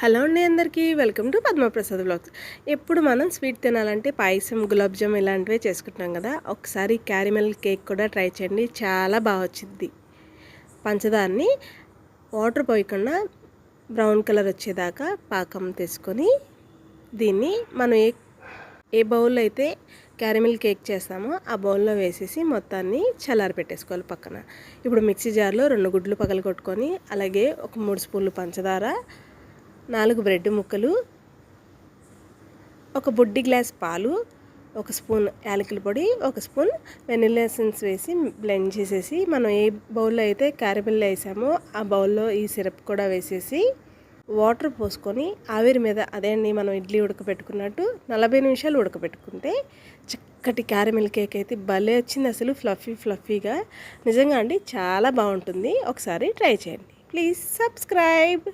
Hello అండి అందరికీ welcome to Padma Prasad vlogs. ఎప్పుడు మనం స్వీట్ తినాలంటే పాయసం, గులాబ్ జామ్ ఇలాంటివే చేసుకుంటున్నాం కదా. ఒకసారి క్యారమెల్ కేక్ కూడా ట్రై చేయండి, చాలా బాగా వచ్చింది. పంచదారని వాటర్ పోయకుండా బ్రౌన్ కలర్ వచ్చేదాకా పాకం తీసుకొని దీన్ని మనం ఏ బౌల్లో అయితే క్యారమెల్ కేక్ చేస్తామో ఆ బౌల్లో వేసేసి మొత్తాన్ని చల్లారి పెట్టేసుకోవాలి పక్కన. ఇప్పుడు మిక్సీ జార్లో 2 గుడ్లు పగలగొట్టుకొని, అలాగే ఒక 3 స్పూన్లు పంచదార, 4 బ్రెడ్ ముక్కలు, ఒక బుడ్డి గ్లాస్ పాలు, 1 స్పూన్ యాలకుల పొడి, 1 స్పూన్ వెనిల్లా ఎసెన్స్ వేసి బ్లెండ్ చేసేసి, మనం ఏ బౌల్లో అయితే క్యారమెల్ వేసామో ఆ బౌల్లో ఈ సిరప్ కూడా వేసేసి వాటర్ పోసుకొని ఆవిరి మీద, అదే అండి మనం ఇడ్లీ ఉడకబెట్టుకున్నట్టు 40 నిమిషాలు ఉడకబెట్టుకుంటే చక్కటి క్యారమెల్ కేక్ అయితే భలే వచ్చింది. అసలు ఫ్లఫీగా నిజంగా అండి చాలా బాగుంటుంది. ఒకసారి ట్రై చేయండి. Please subscribe.